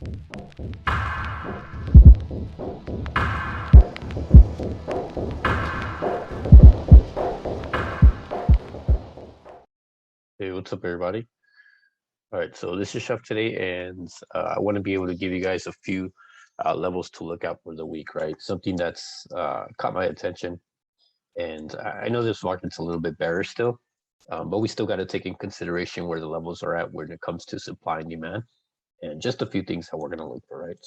Hey, what's up, everybody? All right, so this is Chef today, and I want to be able to give you guys a few levels to look out for the week, right? Something that's caught my attention, and I know this market's a little bit bearish still, but we still got to take in consideration where the levels are at when it comes to supply and demand, and just a few things that we're going to look for, right?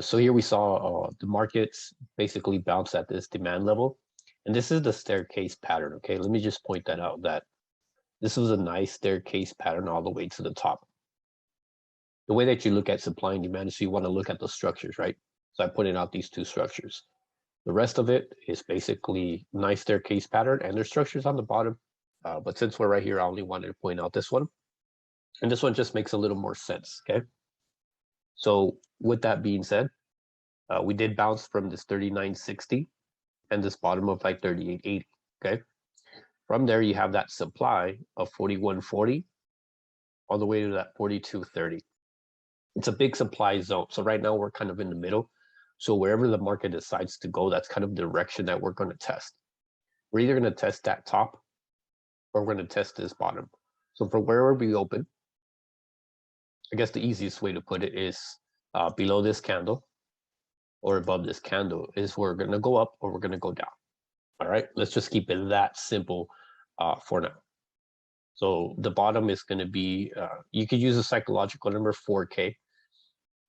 So here we saw the markets basically bounce at this demand level, and this is the staircase pattern. Okay, let me just point that out. That this was a nice staircase pattern all the way to the top. The way that you look at supply and demand is you want to look at the structures, right? So I pointed out these two structures. The rest of it is basically nice staircase pattern, and there's structures on the bottom. But since we're right here, I only wanted to point out this one. And this one just makes a little more sense, okay? So with that being said, we did bounce from this 39.60 and this bottom of like 38.80, okay? From there, you have that supply of 41.40 all the way to that 42.30. It's a big supply zone. So right now we're kind of in the middle. So wherever the market decides to go, that's kind of the direction that we're going to test. We're either going to test that top or we're going to test this bottom. So for wherever we open, I guess the easiest way to put it is below this candle or above this candle is we're going to go up or we're going to go down. All right, let's just keep it that simple for now. So the bottom is going to be, you could use a psychological number 4K,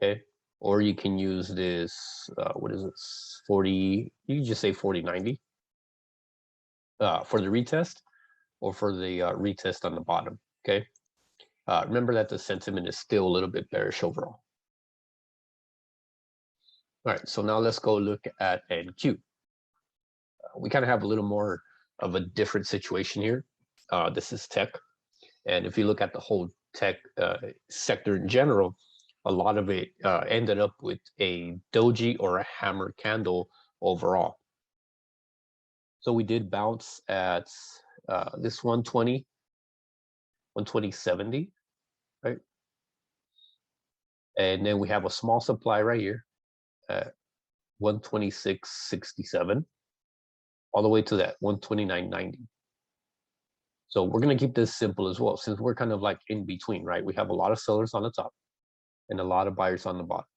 okay? Or you can use this, what is this, 40, you can just say 40.90 for the retest or for the retest on the bottom, okay? Remember that the sentiment is still a little bit bearish overall. All right, so now let's go look at NQ. We kind of have a little more of a different situation here. This is tech. And if you look at the whole tech sector in general, a lot of it ended up with a doji or a hammer candle overall. So we did bounce at this 120.70, right? And then we have a small supply right here at 126.67, all the way to that 129.90. So we're going to keep this simple as well, since we're kind of like in between, right? We have a lot of sellers on the top and a lot of buyers on the bottom.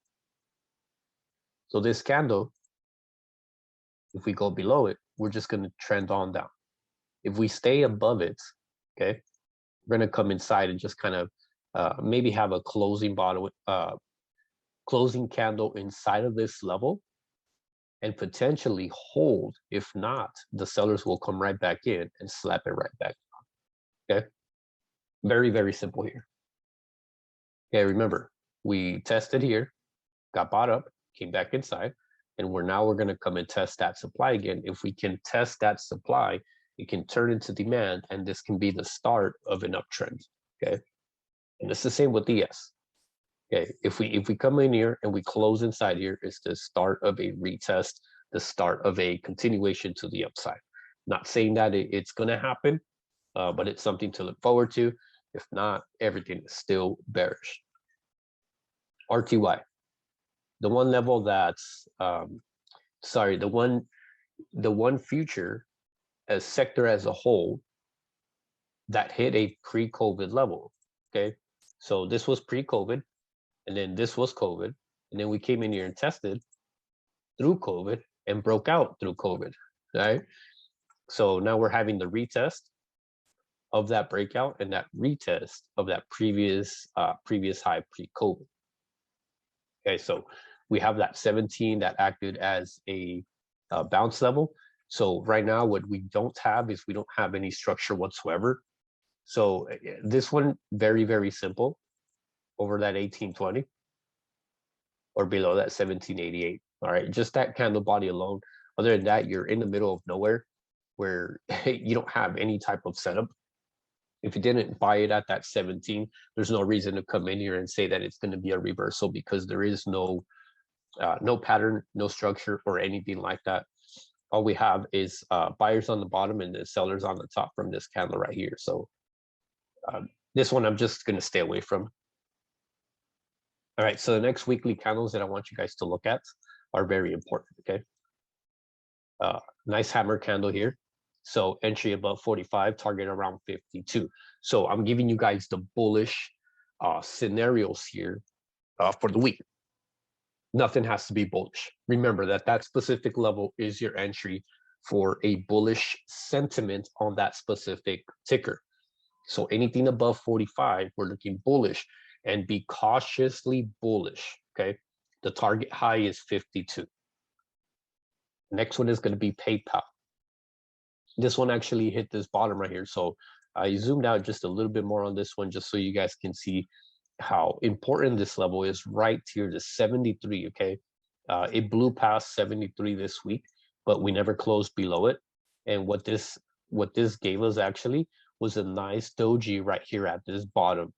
So this candle, if we go below it, we're just going to trend on down. If we stay above it, okay, we're going to come inside and just kind of maybe have a closing bottom, closing candle inside of this level and potentially hold. If not, the sellers will come right back in and slap it right back. Okay, very, very simple here. Okay, remember, we tested here, got bought up, came back inside, and we're going to come and test that supply again. If we can test that supply, it can turn into demand, and this can be the start of an uptrend. Okay, and it's the same with ES. Okay, if we come in here and we close inside here, it's the start of a retest, the start of a continuation to the upside. Not saying that it's going to happen, but it's something to look forward to. If not, everything is still bearish. RTY, the one level that's sorry, the one future as sector as a whole that hit a pre-COVID level. Okay, so this was pre-COVID, and then this was COVID, and then we came in here and tested through COVID and broke out through COVID, right? So now we're having the retest of that breakout and that retest of that previous high pre-COVID. Okay, so we have that 17 that acted as a bounce level. So right now, what we don't have is we don't have any structure whatsoever. So this one, very, very simple, over that 1820 or below that 1788. All right, just that candle body alone. Other than that, you're in the middle of nowhere where you don't have any type of setup. If you didn't buy it at that 17, there's no reason to come in here and say that it's going to be a reversal, because there is no pattern, no structure, or anything like that. All we have is buyers on the bottom and the sellers on the top from this candle right here. So this one I'm just going to stay away from. All right, so the next weekly candles that I want you guys to look at are very important, okay? Nice hammer candle here. So entry above 45, target around 52. So I'm giving you guys the bullish scenarios here for the week. Nothing has to be bullish. Remember that that specific level is your entry for a bullish sentiment on that specific ticker. So anything above 45, we're looking bullish, and be cautiously bullish, okay? The target high is 52. Next one is going to be PayPal. This one actually hit this bottom right here. So I zoomed out just a little bit more on this one, just so you guys can see how important this level is right here to 73, okay? It blew past 73 this week, but we never closed below it. And what this gave us actually was a nice doji right here at this bottom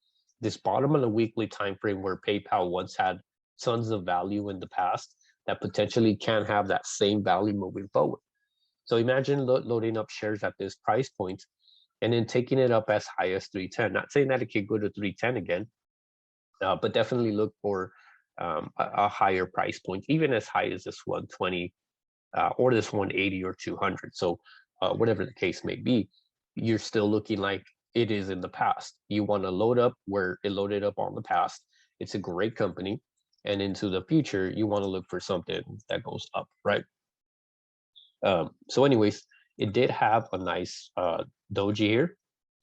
on a weekly time frame, where PayPal once had tons of value in the past that potentially can have that same value moving forward. So imagine loading up shares at this price point and then taking it up as high as 310. Not saying that it could go to 310 again, but definitely look for a higher price point, even as high as this 120 or this 180 or 200. So whatever the case may be, you're still looking like it is in the past. You want to load up where it loaded up on the past. It's a great company. And into the future, you want to look for something that goes up, right? So anyways, it did have a nice doji here.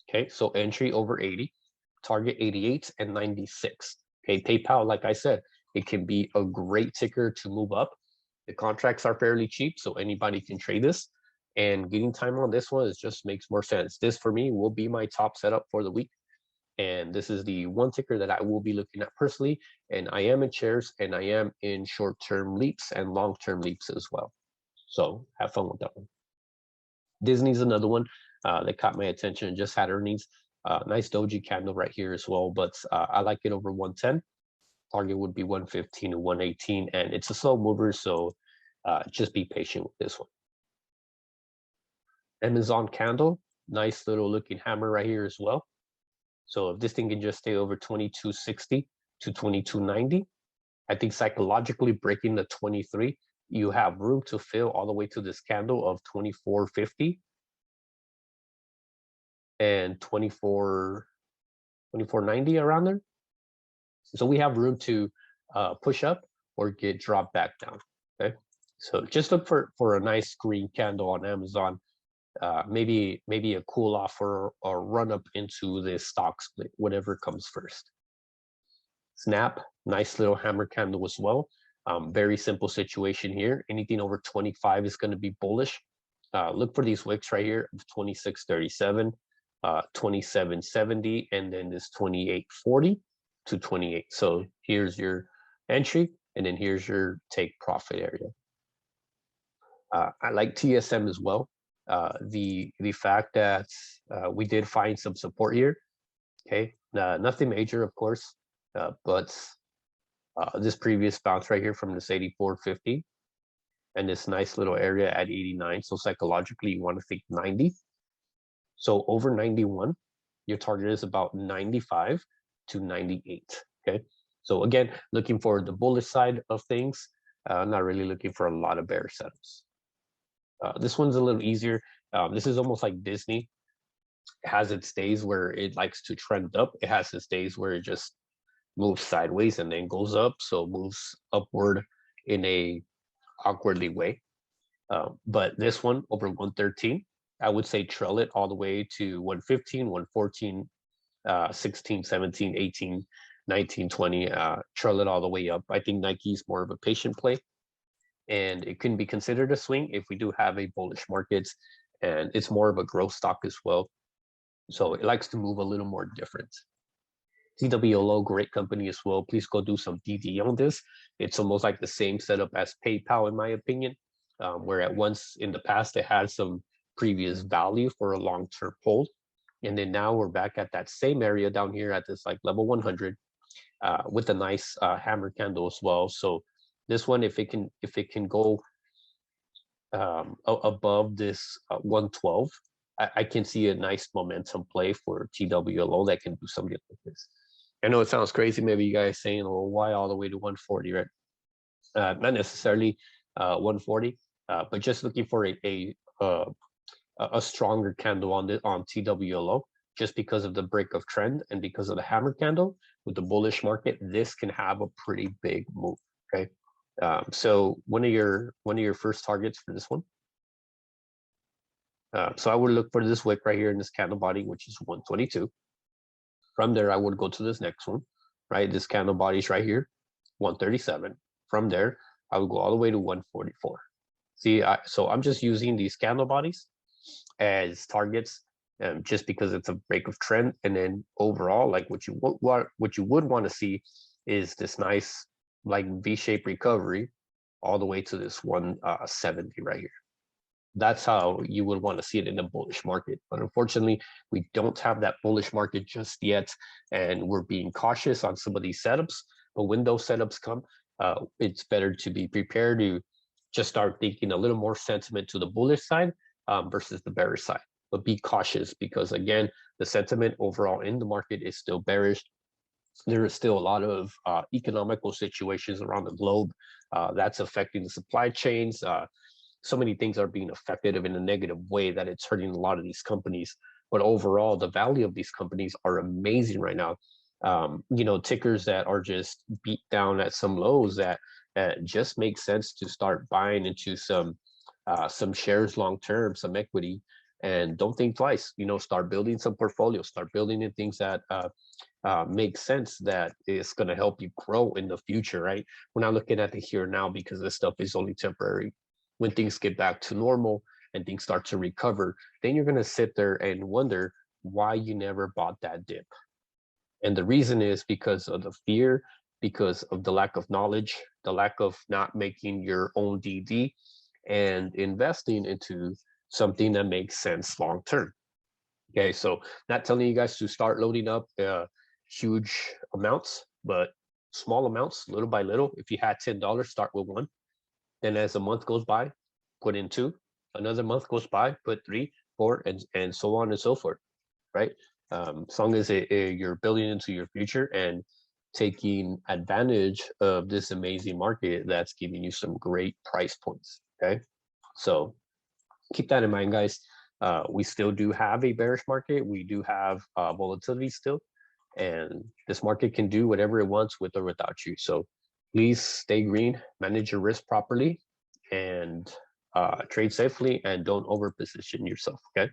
Okay, so entry over 80, target 88 and 96. Okay, PayPal, like I said, it can be a great ticker to move up. The contracts are fairly cheap, so anybody can trade this. And getting time on this one just makes more sense. This for me will be my top setup for the week. And this is the one ticker that I will be looking at personally. And I am in shares, and I am in short-term leaps and long-term leaps as well. So have fun with that one. Disney's another one that caught my attention and just had earnings. Nice doji candle right here as well, but I like it over 110. Target would be 115 to 118, and it's a slow mover, so just be patient with this one. Amazon candle, nice little looking hammer right here as well. So if this thing can just stay over 2260 to 2290, I think psychologically breaking the 23, you have room to fill all the way to this candle of 2450 and 2490 around there. So we have room to push up or get dropped back down. Okay, so just look for a nice green candle on Amazon. Maybe a cool off or run up into the stock split, whatever comes first. Snap, nice little hammer candle as well. Very simple situation here. Anything over 25 is going to be bullish. Look for these wicks right here, 2637, 2770, and then this 2840 to 28. So here's your entry, and then here's your take profit area. I like TSM as well. The fact that we did find some support here. Okay, nothing major, of course, but this previous bounce right here from this 84.50 and this nice little area at 89. So psychologically, you want to think 90. So over 91, your target is about 95 to 98. Okay, so again, looking for the bullish side of things, not really looking for a lot of bear setups. This one's a little easier. This is almost like Disney. It has its days where it likes to trend up. It has its days where it just moves sideways and then goes up. So it moves upward in a awkwardly way. But this one over 113, I would say trail it all the way to 115, 114, 16, 17, 18, 19, 20, trail it all the way up. I think Nike's more of a patient play, and it can be considered a swing if we do have a bullish market, and it's more of a growth stock as well. So it likes to move a little more different. TWLO, great company as well. Please go do some DD on this. It's almost like the same setup as PayPal, in my opinion, where at once in the past it had some previous value for a long-term hold. And then now we're back at that same area down here at this like level 100 with a nice hammer candle as well. So this one, if it can go above this 112, I can see a nice momentum play for TWLO that can do something like this. I know it sounds crazy. Maybe you guys saying, well, why all the way to 140, right? Not necessarily 140, but just looking for a stronger candle on TWLO, just because of the break of trend and because of the hammer candle with the bullish market. This can have a pretty big move. Okay, so one of your first targets for this one. So I would look for this wick right here in this candle body, which is 122. From there, I would go to this next one, right? This candle body is right here, 137. From there, I would go all the way to 144. See, so I'm just using these candle bodies as targets, just because it's a break of trend. And then overall, like what you would want to see is this nice like V-shaped recovery all the way to this 170 right here. That's how you would want to see it in a bullish market. But unfortunately, we don't have that bullish market just yet, and we're being cautious on some of these setups. But when those setups come, it's better to be prepared to just start thinking a little more sentiment to the bullish side versus the bearish side. But be cautious, because again, the sentiment overall in the market is still bearish. There is still a lot of economical situations around the globe that's affecting the supply chains. So many things are being affected in a negative way that it's hurting a lot of these companies. But overall, the value of these companies are amazing right now. You know, tickers that are just beat down at some lows that just make sense to start buying into some shares long term, some equity, and don't think twice. You know, start building some portfolios, start building in things that make sense, that is going to help you grow in the future, right? We're not looking at the here and now, because this stuff is only temporary. When things get back to normal and things start to recover, then you're going to sit there and wonder why you never bought that dip. And the reason is because of the fear, because of the lack of knowledge, the lack of not making your own DD and investing into something that makes sense long term. Okay, so not telling you guys to start loading up huge amounts, but small amounts, little by little. If you had $10, start with one. Then as a month goes by, put in two. Another month goes by, put 3, 4, and so on and so forth, right? As long as you're building into your future and taking advantage of this amazing market that's giving you some great price points, okay? So keep that in mind, guys. We still do have a bearish market. We do have volatility still, and this market can do whatever it wants with or without you. So please stay green, manage your risk properly, and trade safely, and don't over position yourself. Okay.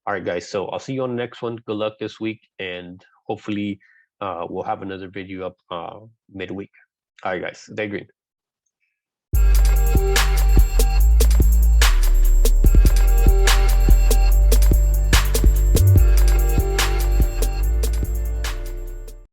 All right, guys. So I'll see you on the next one. Good luck this week, and hopefully we'll have another video up midweek. All right, guys. Stay green.